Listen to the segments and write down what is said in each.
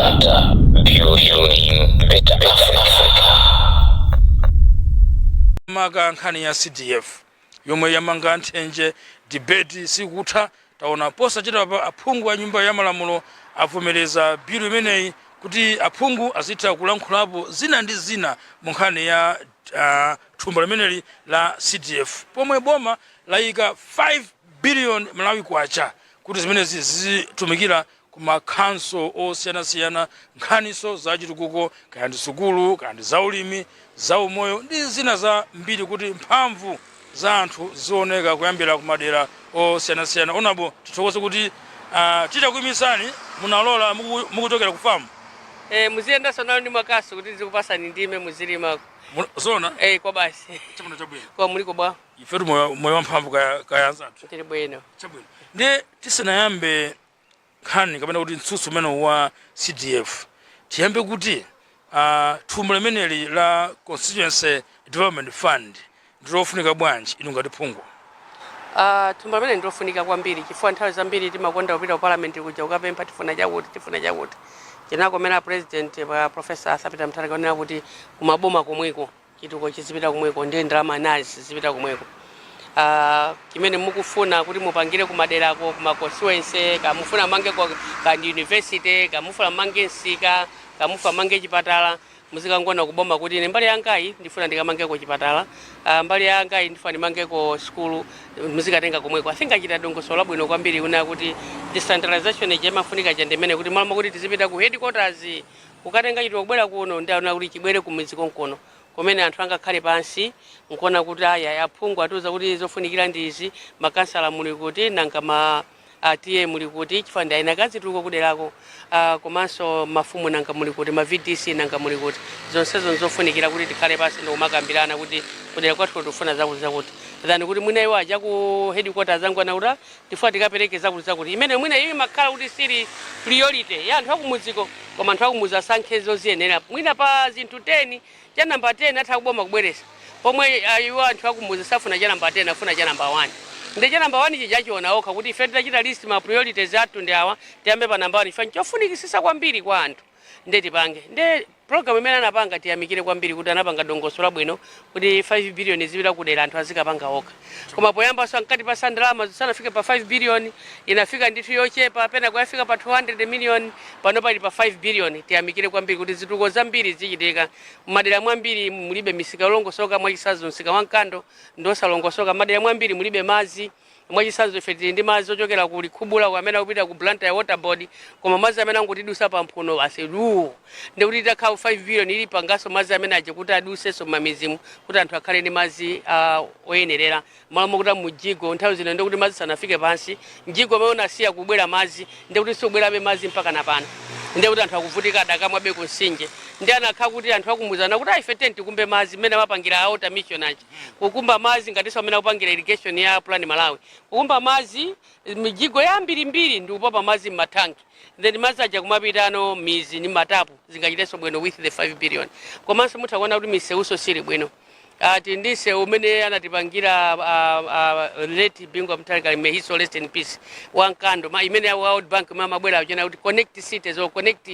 Zata building better Africa. Maga nkhani ya CDF yomwe yamanga nthenje debate sikutha taona posa chita aphungu a nyumba ya malamulo avomereza bill imeneyi kuti aphungu azitha kulankhulapo zina ndi zina mu nkhani ya thumba limeneli la CDF pomwe boma layika 5 billion Malawi kwacha kuti zimenezi zizitumikira kuma council osiyanasiyana nkhaniso za chitukuko kaya ndi sukulu kaya ndi zaulimi zaumoyo ndi zina za mbiri kuti mphamvu za anthu zioneka kuyambira kumadera osiyanasiyana. Onabo tithokoze kuti titakuyimisani munalola mukuchokera kufamu muziyenda sonalo ndi makaso kuti zikupasani ndime muzilima zona kwa basi chabwino chabwino kwa muliko bwa ifetu moyo wamphamvu kayanzathu tili bwino chabwino ndi tisanayambe nkhani kapena kuti mtsutso umene wa CDF tiyambe kuti thumba limeneli la Constituency Development Fund ndilofunika bwanji inu ngati phungu? Thumba limene ndilofunika kwambiri chifukwa nthawi zambiri timakonda kupita ku parliament kuja ukapempha tifuna chakuti chinakomera president pa professor Sapita Mutharika kanena kuti kumaboma komweko chituko chizipita komweko ndi ndalama nazi zipita komweko. Kimene mukufuna kuti mupangire kumaderako kuma constituency kamufuna mange ka university kamufuna mange nsika kamufuna mange chipatala muzikangona kuboma kuti ine mbali yangayi ndifuna ndikamangeko chipatala mbali yangayi ndifuna ndimangeko school muzikatenga komweko. I think achita dongosolo labwino kwambiri kuna kuti decentralization imafunika chandemene kuti malama kuti tizipita ku headquarters kukatenga chituko kubwera kuno ndaona kuti chibwere kumudzi konkono komene anthu angakhale pansi nkuona kuti aya aphungu atuza kuti zofunikira ndizi makansala muli kuti nanga atiye muli kuti chifanda ina kazi tuliko kuderako komanso mafumu nanga muli kuti ma VDC nanga muli kuti zonsezo nzofunikira kuti tikhale pansi ndo makambirana kuti kudera kwathu tufuna zakuti then kuti mwina iwo aja ku headquarters zangu anauta tifuna tikapereke zakuti imene mwina iyo makhala kuti siri priority ya anthu akumudziko koma anthu akumuza asankhezo ziyenera mwina pa zinthu 10 cha namba 10 atha kuboma kubweresa pomwe iwo anthu akumuza safuna cha namba 10 afuna cha namba 1 ndi cha namba 1 chijachiona okha kuti ife tachita list ma priorities athu ndi awa tiyambe pa namba 1 ife chofunikisisa kwambiri kwa anthu ndi tipange ndi program imene anapanga tiyamikire kwambiri kuti anapanga dongosolo labwino kuti 5 billion zipita kudera anthu azikapanga okha koma poyamba so ankati pa sandalama zisanafike pa 5 billion inafika ndithu yochepa pena kuyafika pa 200 million pano pali pa 5 billion tiyamikire kwambiri kuti zituko zambiri zichitika madera mwambiri mulibe misika yolongosoka mwachisazo msika wankando ndosalongosoka madera mwambiri mulibe mazi mwachisazo ife tili ndi mazi ochokera ku Likubula amene akupita ku Blantyre ya water board koma mazi amene angotidusa pa mphuno asedu ndi kuti takhala 5 billion ili pangaso mazi amene aje kuti adusenso mamizimu kuti anthu akhale ndi mazi oyenerera malamo kuti mujigo nthawi zino ndi kuti mazi sanafike pansi mjigo amene unasiya kubwera mazi ndi kuti sikubwerabe mazi mpaka napano ndi kuti anthu akuvutika adakamwabe ku Msinje ndi anakha kuti anthu akumuzana kuti ife tenti kumbe mazi mmene mapangira water mission achi kukumba mazi ngatinso amene akupangira irrigation ya Plan Malawi kukumba mazi mijigo ya mbiri ndi kupopa mazi m'matanki then mazi aja kumapitano mizi ni matapu zingachitenso bwino with the 5 billion komanso muthakuona kuti miseuso sili bwino ati ndise umene anatipangira late Bingwa Mutharika may he so rest in peace wankando imene ya World Bank mabwera achena kuti connect cities or connect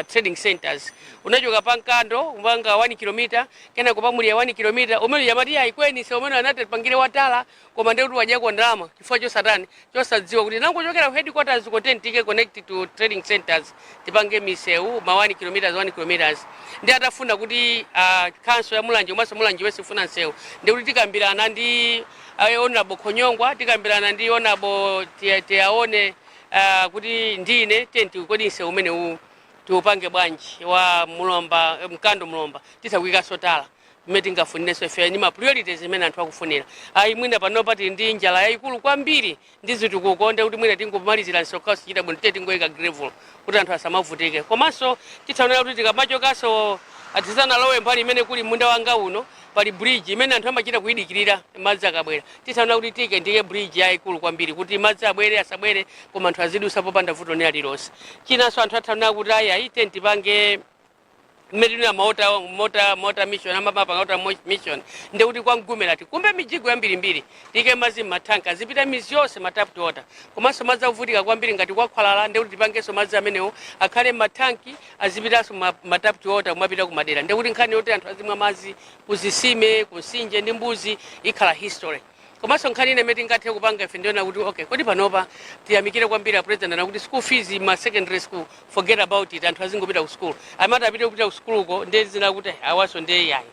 trading centers unachoka pankando mbanga 1 km kena kupamuli ya 1 km umene yamati aikweni se umene anatipangire watala koma ndi kuti wajako ndalama chifukwa chosatani chosadziwa kuti nangochokera ku headquarters content tike connect to trading centers tipange miseu ma 1 km 1 km ndi atafuna kuti council ya Mulanje umaso Mulanje wese funa nseu ndi kuti tikambirana ndi honorable Khonyongwa tikambirana ndi honorable tiaone kuti ndine tenti kodi nseu umene tiupange bwanji wa Mulomba mkando Mulomba tisakuika sotala mmene tingafuneso ife ni ma priorities imene anthu akufunira mwina pano pati ndi njala yayikulu kwambiri ndi zitukuko ndi kuti mwina tingomalizira nsokhaso chita bwino tingoyika gravel kuti anthu asamavutike komanso tithaonera kuti tikamachokaso atizanalowe mbali imene kuli munda wanga uno pali bridge imene anthu amachita kuyidikirira madzi akabwera tithaona kuti tike ndiye bridge yayikulu kwambiri kuti madzi abwere asabwere koma anthu azidusa popanda vuto ni alilonse chinanso anthu athaona kuti ayi tenti pange medina mota mission amapa pangota mission ndekuti kwangumira tikumbe mijigo yambirimbiri tike mazi matanka zipita mizi yonse matap to water komanso madzi akuvutika kwambiri ngati kwakhwalala ndekuti tipangenso madzi amenewo akhale matanki azipitanso matap to water kumapita kumadera ndekuti nkhani yoti anthu azimwa madzi kuzisime kusinje ndi mbuzi ikhala history komanso nkhani ine imene tingathe kupanga ife ndiona kuti okay kodi panopa tiyamikire kwambiri president anakuti school fees ma secondary school forget about it anthu azingopita ku school amati apite kupita ku school uko ndezi zinakuti awaso ndiye yayi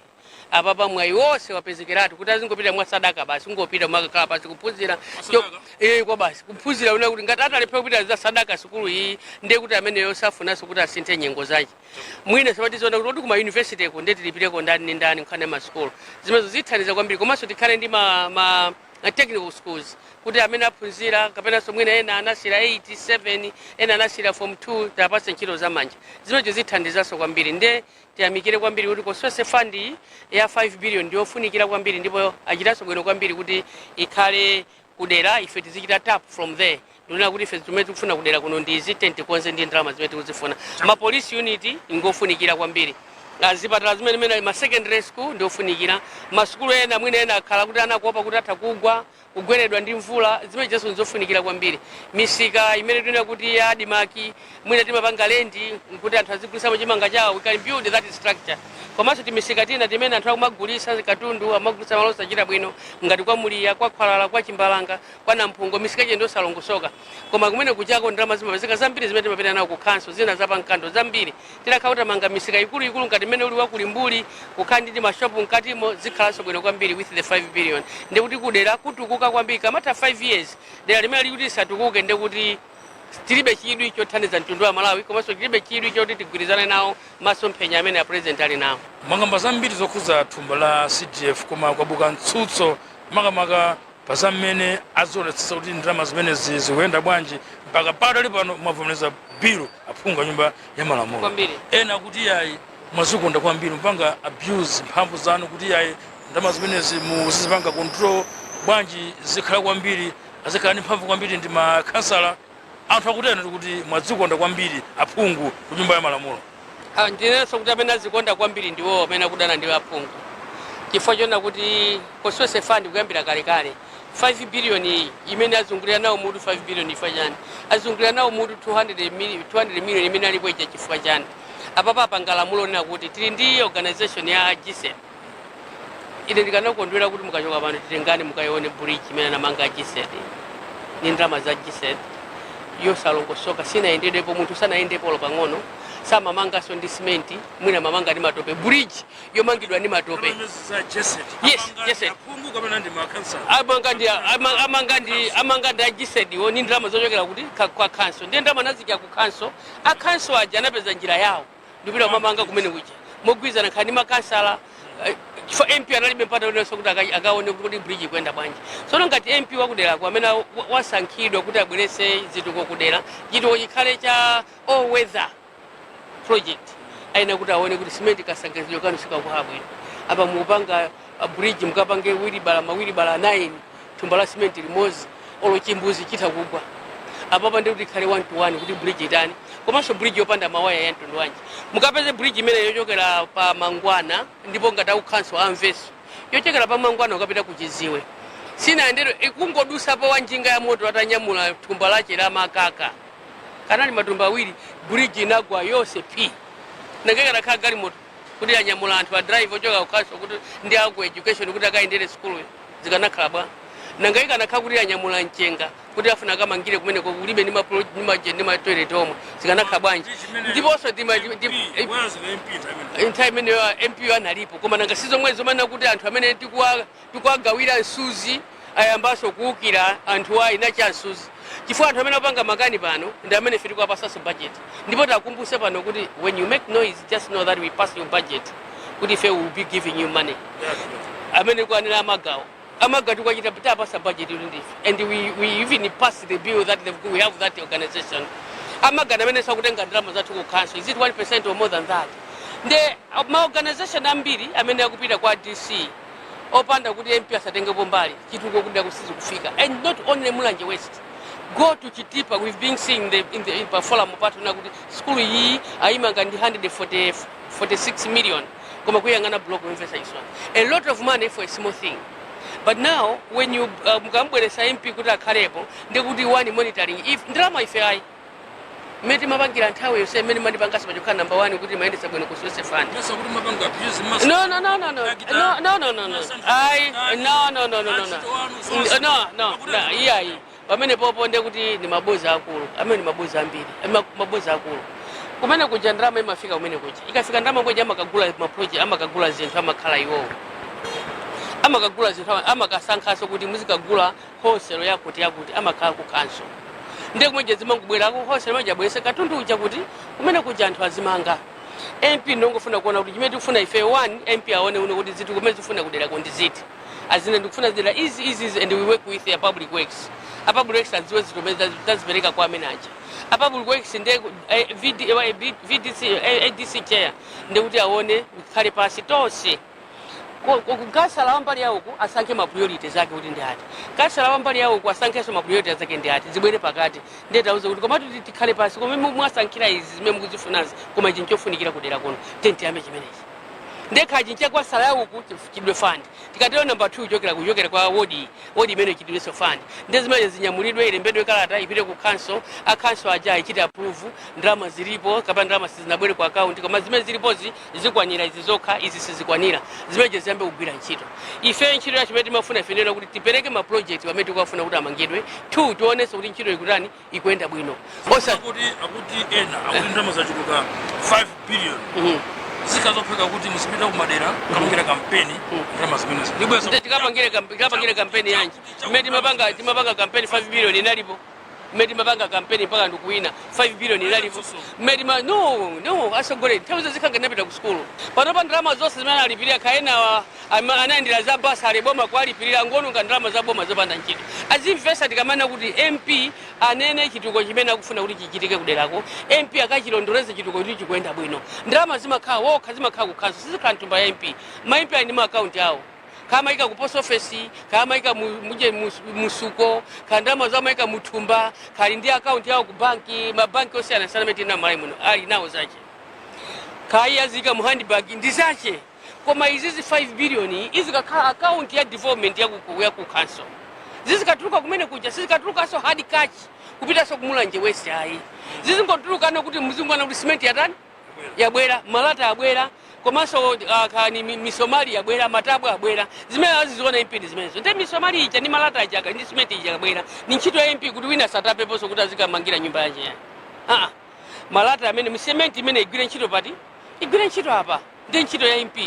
apapa mwayi wonse wapezekeratu kuti azingopita mwasadaka basi ungopita mwakakhala pasi kuphunzira kwa basi kuphunzira una kuti ngati atalephera kupita za sadaka sukulu iyi ndiye kuti ameneyo safunanso kuti asinthe nyengo zake mwina samatiziona kuti kuma university ko ndeti lipiteko ndani ndi ndani nkhani masukulu zimezo zithandiza kwambiri komanso tikhale ndi ma technical schools kuti amene aphunzira kapenanso mwina ena anasira 87 ena anasira form 2 tapase ntchito zamanja zimezo zithandizanso kwambiri nde tiyamikire kwambiri kuti kosose fund ya 5 billion ndiyofunikira kwambiri ndipo achitanso bwino kwambiri kuti ikhale kudera ife tizichita tap from there ndikuona kuti ife zimene tikufuna kudera kuno ndi tent konse ndi ndalama zimene tikuzifuna ma police unit ngofunikira kwambiri azipatala zimene ma secondary school ndiofunikira masukulu ena mwina ena akhala kuti anakuopa kuti atha kugweredwa ndi mvula zimene jesu nzofunikira kwambiri misika imene tuna kuti ya dimaki mwina timapanga lendi kuti anthu azigulisa chimanga chawo we can build that structure komanso timisika tina timene anthu akumagulisa katundu amagulisa malo osachita bwino ngati kwa Muliya kwa Khwalala kwa Chimbalanga kwa Nampungo misika ije ndosalongosoka koma kumene kuchako ndalama zimapezeka zambiri zimene timapita nawo ku council zina zapankando zambiri tilakauta manga misika ikulu ngati imene uli wakulimbuli kukhandi ndi mashopu mkatimo zikhalanso bwino kwambiri with the 5 billion ndikuti kudera kutukuka kwambiri kamata 5 years dera limene likuti satukuke ndikuti tilibe chidwi chothandiza mtundu wa Malawi komanso tilibe chidwi choti tigwirizane nawo masomphenya amene a president ali nawo mwangamba zambiri zokhuza thumba la CDF koma kwabuka mtsutso makamaka pa zamene azionetsetsa kuti ndalama zimene zikuyenda bwanji mpaka padali pano mwavomereza bilu aphungu nyumba ya malamulo ena kuti yayi mwazikonda kwambiri mpanga abuse mphamvu zanu kuti yayi ndalama zimenezi muzizipanga control bwanji zikhala kwambiri azikhala ndi mphamvu kwambiri ndi makhansala anthu akutena kuti mwazikonda kwambiri aphungu ku nyumba ya malamulo ndinenso kuti amene azikonda kwambiri ndiwo amene akudana ndi aphungu chifukwa chona kuti kosose fund kuyambira kalekale 5 billion imene azungulira nawo mutu 5 billion ifa chani azungulira nawo mutu 200 million imene alipo icha chifukwa chani apapa pangalamulo nena kuti tili ndi organization ya GSED ine ndikanakondwera kuti mukachoka pano titengane mukayione bridge imene anamanga GSED ni ndalama za GSED yosalongosoka sinayendepo munthu sanayendepo pang'ono samamangaso ndi simenti mwina mamanga ndi matope bridge yomangidwa ndi matope yes amanga ndi GSED ni ndalama zochokera kuti kwa council ndi ndalama nazikya ku council a council aja anapeza njira yawo ndipita mamanga kumene kuja mogwizana nkhani makansala chifukwa MP analibe mpata unenso kuti akaone kuti bridge kwenda bwanji sono ngati MP wakudera kwa amene wasankhidwa kuti abwerese zituko kudera chituko chikhale cha all weather project aina kuti aone kuti cement kasangezero kanu sikakuhabwino apa mupanga bridge mukapange mawiri bala 9 thumba la cement limozi olo chimbuzi chitha kugwa apa ndi kuti khale 1 to 1 kuti bridge itani komanso bridge yopanda mawaya ya mtundu wanji mukapeze bridge imene yochokera pa Mangwana ndipo ngati council amveso yochokera pa Mangwana ukapita kuchiziwe sina ndero ikungodusa pa wanjinga ya moto atanyamula thumba lache la makaka kanali matumba awiri bridge inagwa yose pi nangekera kha gali moto kuti anyamula anthu a drive ochoka ku council kuti ndi aku education kuti akaendere school zikanakhala bwa nangayika nakha kuti anyamula mchenga kuti afuna kamangire kumene kulibe ndi ma toilet omwe zikanakhala bwanji ndiponso time MP analipo koma nanga sizomwezo mana kuti anthu amene tikuagawira nsuzi ayambaso kuukira anthu ayi nachansuzi chifukwa anthu amene apanga makani pano ndi amene fiti kwapasaso budget ndipo takumbuse pano kuti when you make noise just know that we pass your budget kuti ife will be giving you money amene kuanena amagawo amagati kwachita tapasa budget ndife and we even pass the bill that we have that organization amagana amene sakutenga ndalama zathu ku council is it 1% or more than that nde ma organization ambiri amene akupita kwa DC opanda kuti MP asatengepo mbali chituko kuti kusizi kufika and not only Mulanje West go to Chitipa we've been seeing in the performance part na kuti school hii aimanga ndi 140 46 million koma kuyangana block wemvesa iswa. A lot of money for a small thing. But now when you mukambweresa MP kuti akhalepo ndikuti one monitoring if drama ifai meti mabangira nthawe yose meni mani bangasi bajokana number 1 kuti maendesa bwino kusose fund. No. Yeah. Pamene popo ndekuti ni maboza akulu. Amene ni maboza ambiri. Maboza akulu. Kumene kuja ndrama imafika kumene kuja. Ikafika ndrama kuja amakagula ma project amakagula zinthu amakhala iwo. Amakagula zinthu amakasankhaso kuti muzikagula wholesale yakuti amakhala ku council. Ndiye kumwe zimangubwera ku wholesale majabwese katundu uja kuti kumene kuja anthu azimanga. MP ndongofuna kuona kuti chimene tikufuna ife one MP aone uno kuti zinthu kumene zifuna kudera kondi ziti. Azine ndikufuna zidera easy and we work with the public works. A public works aziwe zitomeza tazipereka kwa manager. A public works nde ADC chair ndekuti aone khale pasi tonse. Kugasa la mbali yauku asanke ma priorities zake kuti ndi ati. Kasa la mbali yauku asanke so ma priorities zake ndi ati. Zibwere pakati. Ndeta uze kuti komatu tikhale pasi koma mwasankira izi zimene mukuzifunazi koma chinchofunikira kudera kono. Tenti ame chimenechi. Ndeka chincha kwa sala yauku chidwe fund. Tikatero number 2 kujokera kwa wodi imene chidwe so fund. Ndezimene zinyamulidwe ilembedwe kalata ipite ku council, a council aja ichite approve ndrama zilipo kapanda ndrama sizinabwere kwa account koma zimene zilipozi zikwanira izi zokha izi sizikwanira zimene ziyambe kugwira ntchito. Ife ntchito ya chimene timafuna ifenera kuti tipereke ma project pamene tikufuna kuti amangidwe 2 tionese kuti ntchito ikutani ikuyenda bwino. Osa akuti ena akuti ndrama zachuluka 5 billion. Zikazopeka kuti musipita kumadera kamangira kampeni ndrama zimene zibweso tikapangire kampeni yanji medi mapanga kampeni 5 billion inalipo medi mapanga kampeni mpaka ndikuina 5 billion inalipo medi no asogole tawuza zikanga napita ku school panopa ndrama zonse zimene alipirira kaena anaendera za basa aliboma kwa alipirira ngono nga ndrama za boma zopanda ntchito azimvesa tikamana kuti MP anene chituko chimene akufuna kuti chichitike kuderako MP akachilondoleze chituko kuti chikuyenda bwino ndrama zimakhala wokha zimakhala ku council sizikhala ntumba ya MP ma MP ali ndi ma account awo kama ika ku post office kama ika muje musuko kandama za maika mutumba kali ndi account yao ku banki mabanki yose anasanameti na mali muno ali nawo zache kai yazika mu handbag ndi zache koma izi 5 billion izi ka account ya development ya ku council zizikatuluka kumene kuja sizikatuluka so hard cash kupita so kumulanje west ai zizingotuluka no kuti muzungu ana kuti cement yatani yabwera malata yabwera komanso kani misomali yabwera matabu yabwera zimene aziziona MP zimenezo nde misomali icha ni malata aja ndi cement ija yabwera ni ntchito ya MP kuti wina satape poso kuti azikamangira nyumba yake malata amene cement imene igwire ntchito pati igwire ntchito apa ndi ntchito ya MP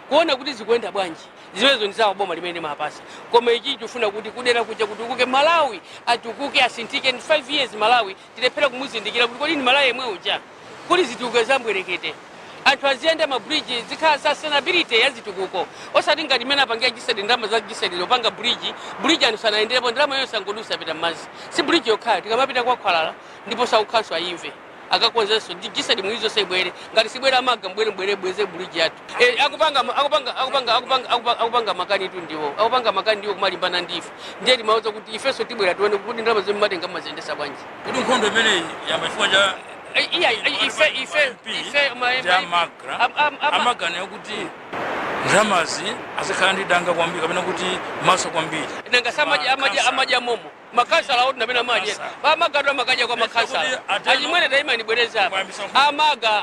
kuona kuti zikuenda bwanji zimenezo ndizawo boma limene mapasa koma ichi chifuna kuti kudera kuja kutukuke Malawi atukuke asintike 5 years Malawi tilephera kumuzindikira kuti kodi ni Malawi yemwe uja kuli zitukuke zambwerekete anthu aziyenda ma bridge zikhala sustainability ya zitukuko osati ngati mena pangia gisedi ndama za gisedi lopanga bridge anthu sanaendepo ndalama yonse angodusa pita mazi si bridge yokhala tikamapita kwa Khwalala ndipo saukhanso ayimve akakonzeso ndi gisedi mwizo sebwere ngati sibwera amaga mbwere bweze bridge yathu akupanga makani tu ndiwo akupanga makani ndiwo kumalimbana ndife ndiye timauza kuti ifeso tibwera tione kuti ndalama zimmatenga mazendesa bwanji kuti nkhondo imene yamafika ja ife amagana yokuti ndramazi azikhala ndi danga kwambiri kapena kuti maso kwambiri nanga amaja momo makasala oti napena maji amagadwa makaja kwa makasala achimwene taima nibwereza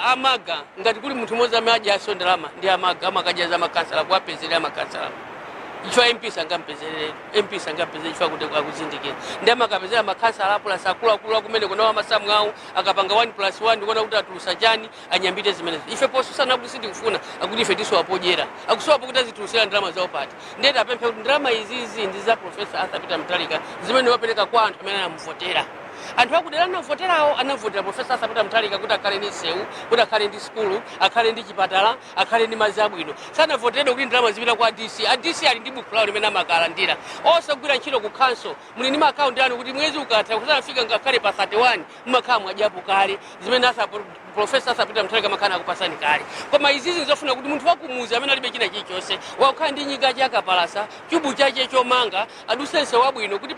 amaga ngati kuli munthu mmodzi amaji aso ndalama ndi amaga amakaja za makasala kuwapezera makasala icho MP sangampezere chifukwa kuti akuzindikira ndi amakapezera makasala apula sakula kumene kunawa masamu awo akapanga 1+1 ndikuona kuti atulusa chani anyambite zimenezo ife posana kuti sindikufuna akuti ife tisoapojera akusowapo kuti azitulusira ndalama zawo pati ndiyeta apemphe kuti ndalama izizi ndi za Professor Arthur Peter Mutharika zimene wapereka kwa anthu amene anamuvotera anthu akudera anavoterawo anavotera Professor Arthur Peter Mutharika kuti akhale ndi sewu kuti akhale ndi skulu akhale ndi chipatala akhale ndi madzi abwino sanavoteredwa kuti ndalama zipita kwa DC ali ndi buku lawo limene amakalandira osagwira ntchito ku council muli ndi ma account anu kuti mwezi ukatha kusanafika ngakhale pa 31 mmakhala mwadyapo kale zimene asa Professor Sapita Mutharika makana akupasani kale koma izizi nzofuna kuti munthu wakumuza amene alibe china chilichonse wakhala ndi nyiga chakapalasa chubu chache chomanga adusense wabwino kuti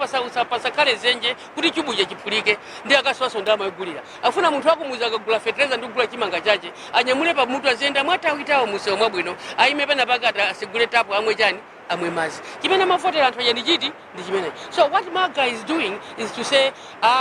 pasakhale zenje kuti chubu chiphulike ndi akaswaso ndalama yogulira afuna munthu wakumuza akagula fertilizer ndi kugula chimanga chache anyamule pa mutu aziyenda mwatawitawo musewu mwabwino ayime pena pakati asigule tapu amwe chani amwe mazi chimene mafotera anthu aja ndi chiti ndi chimene. So what Maga is doing is to say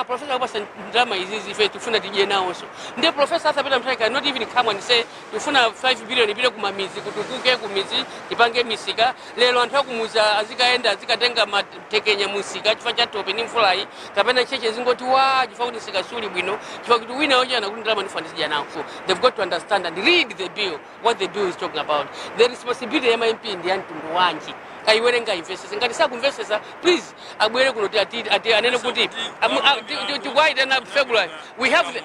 Professor akupasa ndalama izizi ife tufuna tije nawonso ndi Professor Sapita Mutharika not even come and say tufuna 5 billion ipite kumamizi kutukuke kumizi tipange misika lero anthu akumuza azikaenda azikatenga matekenya musika chifukwa cha tope ni mfulayi kapena cheche zingoti wa chifukwa kuti sika suli bwino chifukwa kuti wina oja anakuti ndalama ndifandizija nawo. So they've got to understand and read the bill, what the bill is talking about. The responsibility ya MMP ndi antundu wanji kaiwerenga investors ngati sakumvesesa please abwere kuno ati anene kuti tikwaita na February we have the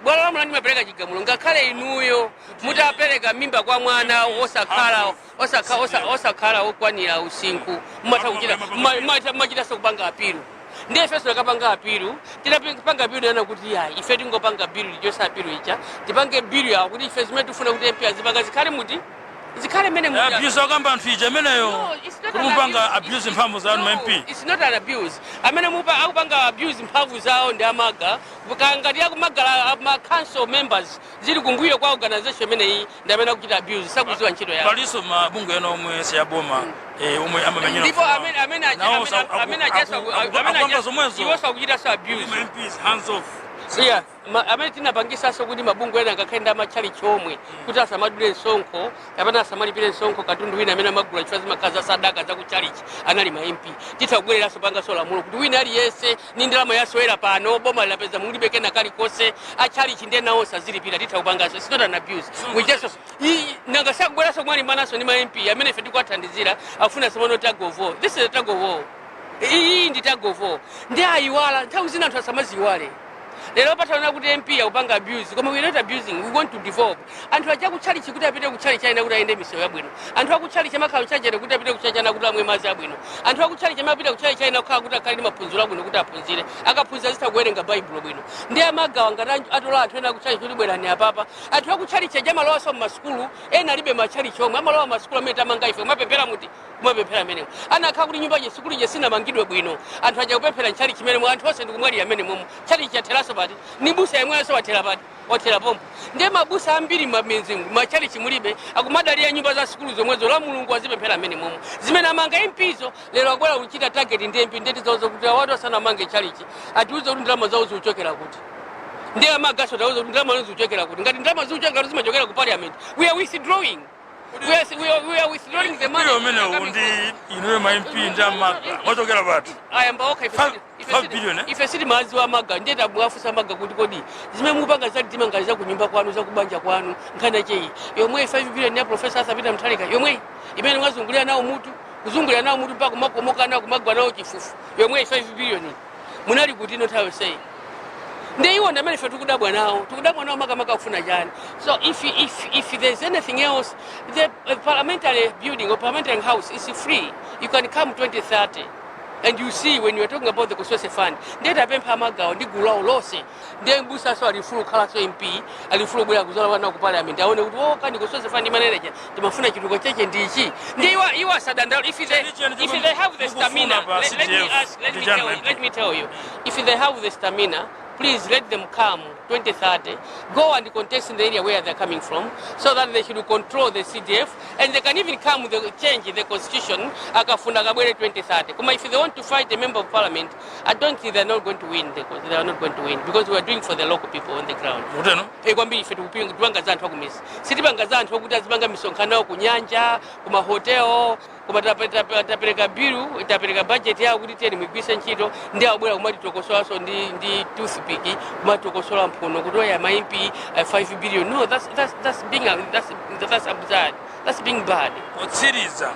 bwala la mulani mapereka chigamulo ngakhale inuyo mutapereka mimba kwa mwana osakhala okwanira usinku mumachita sokupanga apilu ndi ifeso yakapanga apilu tinapanga apilu yana kuti yayi ife tingopanga bilu lijosa apilu icha tipange bilu ya kuti ife zimene tifuna kuti MP azipanga zikhale muti zikale mene mu abuse akamba anthu ija meneyo kumupanga abuse mphamvu zawo mu MP. It's not an abuse amene mupa akupanga abuse mphamvu zawo ndi Amaga ngati akumagala ma council members zili kumbuyo kwa organization imeneyi ndi amene akuchita abuse sakuziwa ntchito yawo paliso mabungu ena omwe siyaboma omwe amamenyera ndipo amene ajasa iwo sakuchita sa abuse MPs hands off. Yeah, amene tinapangisa so kuti mabungu ena ngakhaenda machali chomwe kuti asamadule nsonko kapena asamalipire nsonko katundu wina amene amagula chifukwa zimakaza sadaka za kuchalichi anali ma MP titakubwereraso panga so lamulo kuti wina aliyese ni ndalama yasowera pano boma lapeza mulibe kena kalikose achalichi ndiye nawo sazilipira titakupangaso. It's not an abuse. We just nanga sakubweraso mwali manaso ni ma MP amene ife tikwathandizira afuna semano tag of war. This is a tag of war. Iyi ndi tag of war ndi ayiwala nthawi zina anthu asamaziwale lero patana kuti MP akupanga abuse koma we not abusing, we want to develop. Anthu aja kuchalichi kuti apite kuchalichi aina kuti aende misewu yabwino anthu akuchalichi amakhala kuchalichi kuti apite kuchalichi aina kuti amwe madzi abwino anthu akuchalichi amapita kuchalichi aina kukhala kuti akhale ndi maphunziro abwino kuti aphunzire akaphunzira zitakuwerenga baibulo bwino ndi Amagawa ngati atola anthu ena kuchalichi kuti bwerani apapa anthu akuchalichi aja amalowaso mmasukulu ena alibe machalichi omwe amalowa masukulu amene tamanga ife kumapemphera muti kumapemphera amenewo anakhala kuti nyumba je sukulu je sinamangidwe bwino anthu aja kupemphera nchalichi imene anthu onse ndikumwalira amene momwe chalichi chateraso pati ni busa yemwe so watera pati watera pompo ndiye mabusa ambiri mamenzingu machalichi mulibe akumadalira nyumba za sukulu zomwezo la mulungu azipemphera amene momwe zimene amanga impizo lero abwera uchita target ndi MP ndeti zawo kuti watu asana mange chalichi atiuze kuti ndalama zawo zichokera kuti ndiye Amagaso tauze kuti ndalama zawo zichokera kuti ngati ndalama zichokera zimachokera ku parliament we are withdrawing. We are withdrawing the money. If a city mazi wa Maga ndeta bwafusa Maga kuti kodi zimemupanga zati timangaliza kunyumba kwanu za kubanja kwanu nkhana chei yomwe 5 billion ya Professor Sapita Mutharika yomwe imene mwazungulira nawo mutu kuzungulira nawo mutu mpaka kumakomoka nawo kumagwa nawo chifufu yomwe 5 billion munali kuti no tayo say ndi iwo ndamene ife tukudabwa nawo makamaka kufuna chani. So if there's anything else, the parliamentary building or parliamentary house is free. You can come 2030 and you see when you are talking about the constituency fund ndeta pempha Amagawa ndi gulu lawo lonse ndiye mbusa so alifulu khala so MP alifulu bwera kuzola wana ku parliament aone kuti kani constituency fund manager timafuna chituko cheche ndichi ndi iwa sadandalo if they have the stamina let me tell you if they have the stamina please let them come 2030, go and contest in the area where they're coming from, so that they should control the CDF, and they can even come with a change in the constitution, akafuna kabwere 2030. Kuma if they want to fight a member of parliament, I don't think they're not going to win, they are not going to win, because we are doing for the local people on the ground. Kwambiri ife tukupanga za anthu akumisi. Sitipanga za anthu akuti azipanga misonkhano kunyanja, kuma hotel, kuma tapereka biru, tapereka budget ya kuti tiyeni mwigwise ntchito, ndi abwera kumati tokosola ndi toothpick, kumati tokosola mpono kutoya ma MP 5 billion. No, that's absurd. That's being bad. Otsiriza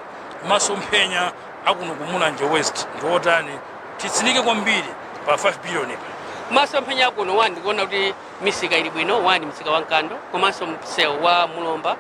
masompenya akuno kumulanje West ndotani titsinike kwambiri pa 5 billion ipa. Masompenya akuno wandi kuona kuti misika ili bwino, wandi misika wa Nkando, komanso msewu wa Mulomba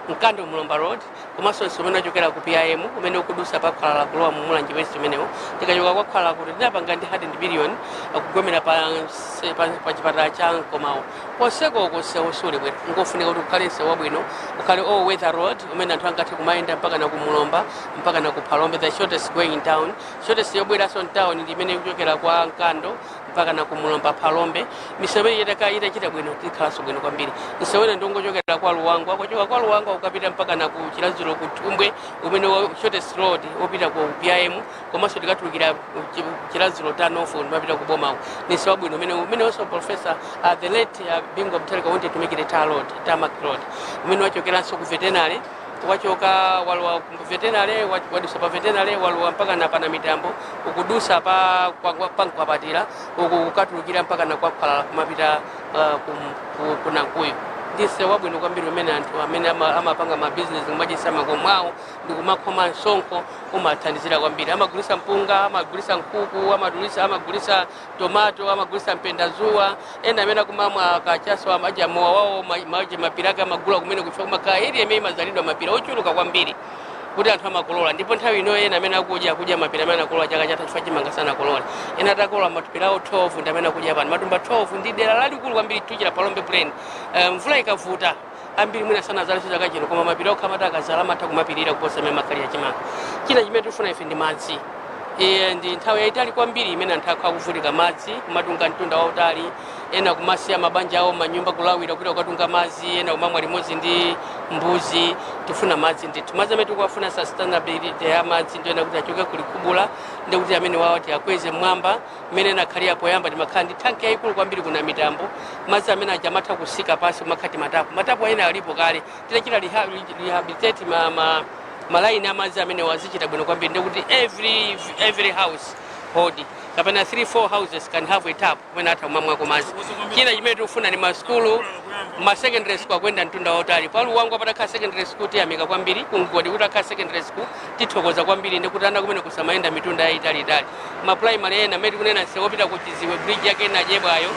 Nkando Mulomba Road komanso nsomeno achokera ku PIM umene ukudusa pa Khwalala kulowa mu Mulanje West umenewo tikachoka kwa Khwalala kuti tinapanga ndi 100 billion akugomera pa chipatala cha Nkomawo poseko kusewusule bwino ngofunika kuti ukhale nsewu wabwino ukhale all weather road umene anthu angathe kumayenda mpaka na ku Mulomba mpaka na ku Phalombe, the shortest going down, shortest yobweraso town ndi imene ikuchokera kwa Nkando mpaka na ku Mulomba Phalombe. Misewu itachita bwino tikhalanso bwino kwambiri. Misewu ine ndongochokera kwa Luwangwa kuchoka kwa Luwangwa ukapita mpaka na ku Chilaziro ku Thumbwe umene shortest road opita ku PIM komanso tikatulukira Chilaziro turnoff mapita ku Bomawo. Ni sewu bwino umene also professor the late Bingo Mutharika wanted to make it a tarmac road umene wachokeranso ku veterinary wachoka walwa veterinary wadusa pa veterinary walwa mpaka na pana mitambo ukudusa pa kwa patira ukatulukira mpaka na kwa Khwalala kumapita kuna Nkuyu. Ndise wabwino kwambiri umene anthu amene amapanga ma business kumajisama komwawo ndikumakhoma nsonko umathandizira kwambiri. Amagulisa mpunga, amagulisa nkuku, amagulisa tomato, amagulisa mpendazuwa, ena amene kumamwa kachaso amaja mowa wao maji mapiraka amagula kumene kufa kumakaya eri emei mazalidwa mapira ochuluka kwambiri kuti anthu amakolola. Ndipo nthawi ino ena amene akudya mapira amene akolola chaka chatha chifukwa chimanga sana kolola. Ena atakolola matupira 12 ndi amene akudya pano matumba 12 ndi dera lalikulu kwambiri tuchira Phalombe Plain. Mvula ikavuta ambiri mwina sana zaliso chaka chino koma mapira okhamata akazala amatha kumapirira kuposa mmene makali ya chimanga. China chimene tifuna ife ndi madzi. Ndi nthawi yaitali kwambiri imene anthu akuvutika madzi kumatunga mtunda wautali, ena kumasiya mabanja awo manyumba kulawira kuti ukatunga madzi, ena kumamwa limodzi ndi mbuzi. Tifuna madzi ndithu. Madzi amene tikufuna sustainability ya madzi ndio ena kuti achoke kulikubula ndi kuti amene wawati akweze mwamba mmene nakhalira poyamba timakhala ndi tanki yayikulu kwambiri kuna mitambo. Madzi amene ajamatha kusika pasi kumakhati matapo ena alipo kale tinachita rehabilitate malaini amadzi amene wazichita bwino kwambiri ndikuti every house hold kapena 3-4 houses can have a tap when atha kumamwako madzi. China chimene tikufuna ni maskulu ma secondary school akwenda mtunda wautali. Palu wangu apatakhala secondary school tiyamika kwambiri kungodi kuti akhala secondary school tithokoza kwambiri ndikuti ana kumene kusamayenda mitunda yaitali. Ma primary ena amene tikunena nsewu opita ku Chiziwe bridge yake najebwayo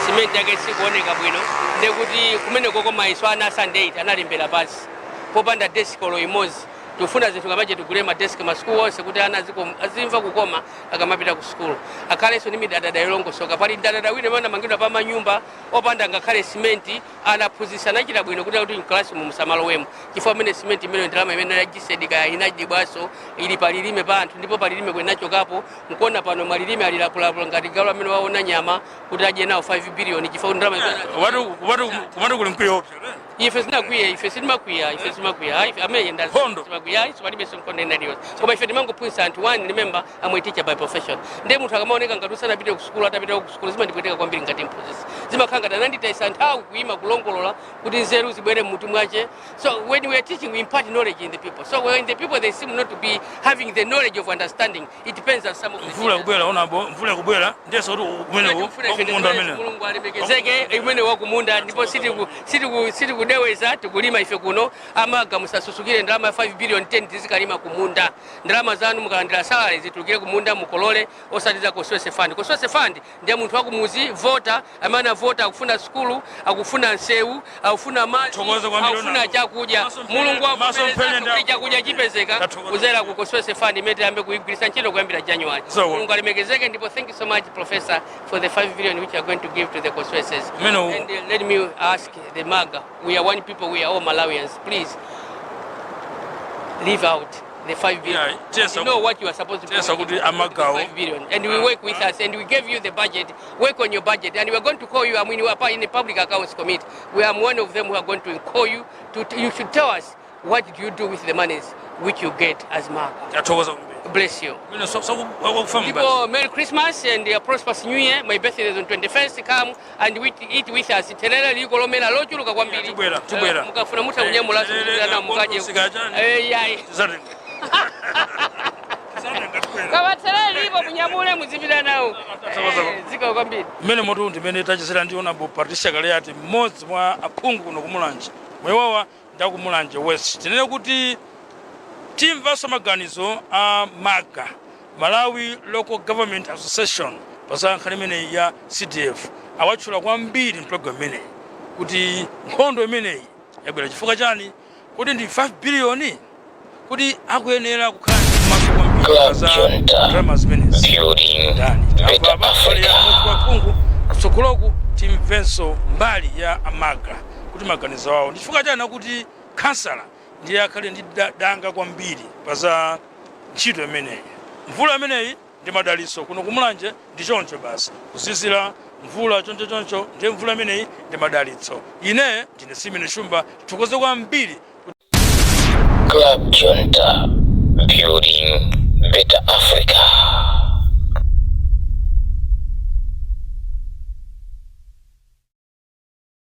cement yake sikuoneka bwino ndikuti kumene koko maiso ana Sunday analembera pasi popanda desk olo imozi. Tufuna zinthu kamaje tugule ma desk ma school wonse kuti ana azimva kukoma akamapita ku school. Akhalenso ni midadada yolongosoka pali ndadada wina mana mangidwa pa manyumba opanda ngakhale cement anaphunzitsa nachita bwino kuti class mu musamalo wemo chifukwa mene cement imene ndalama imene yajisedika inajibwaso ili palilime pa anthu ndipo palilime kwenachokapo mkona pano malilime alilapulapula ngati galu amene waona nyama kuti aje nawo 5 billion chifukwa ndalama watu kulimkwiyo ife simakwiya amene ndazo ife palibe sonkonde naliyo koma ife timangophunzitsa anthu one remember I'm a teacher by profession. Ndiye munthu akamaoneka ngati usanapite ku school atapita ku school zimandipweteka kwambiri ngati mphunzitsi zimakhala ngati ananditayisa nthawi kuima kulongolola kuti nzeru zibwere mmutu mwache. So when we are teaching we impart knowledge in the people, so when the people they seem not to be having the knowledge of understanding, it depends on some of the mvula kubwera onabo mvula kubwera ndeso kuti umenewo kumunda amene Mulungu alemekezeke imene wakumunda ndipo siti kudeweza tukulima ife kuno amaga musasusukire ndalama 5 billion 10 tizikalima kumunda. Ndalama zanu mukalandira salary zitulukire kumunda mukolole osatiza Koswese Fund. Koswese Fund ndiye munthu wakumuzi vota amene vota akufuna skulu akufuna nsewu akufuna maji akufuna chakudya. Mulungu akupereka chakudya chipezeka kuzera ku Koswese Fund imene ambe kuigwirisa ntchito kuyambira January. Mulungu alemekezeke ndipo thank you so much Professor for the 5 billion which you are going to give to the Kosweses. And let me ask the MAGA, we are one people, we are all Malawians, please leave out the 5 billion. You know what you are supposed to do with the 5 billion. And we work with us and we gave you the budget, work on your budget, and we are going to call you. I mean, we are in the Public Accounts Committee. We are one of them who are going to call you. You should tell us what do you do with the monies which you get as MAGA. Bless you. People, Merry Christmas and a prosperous New Year. My birthday is on 21st. Come and eat with us. Telele liko lomela lochu luka kwambiri. Tubwera. Mukafuna muta unyamula na mukaje. Yai. Kama telele liko munyamule muzibira nawo. Zika kwambiri. Mene moto ndimene tachisira ndiona bo Patricia kale ati mmodzi mwa aphungu kuno kumulanje. Mwewawa ndakumulanje West. Tinene kuti timvaso maganizo a MAGA, Malawi Local Government Association, pasankha limene ya CDF awatchula kwambiri program imeneyi kuti nkhondo imeneyi yabwera chifukwa chani kuti ndi 5 billion kuti akuyenera kukhala maso kwambiri za drama zimenezi ndani kwa Phungu kutsogoloku timvenso mbali ya amaga kuti maganizo wawo ndi chifukwa chana kuti kansala ndiye akhale ndi danga kwambiri pa za ntchito imeneyi. Mvula imeneyi ndi madaliso kuno kumulanje ndi choncho basi kuzizira mvula choncho ndiye mvula imeneyi ndi madalitso. Ine ndine Simene Shumba tikuze kwambiri Club Junta, building better Africa.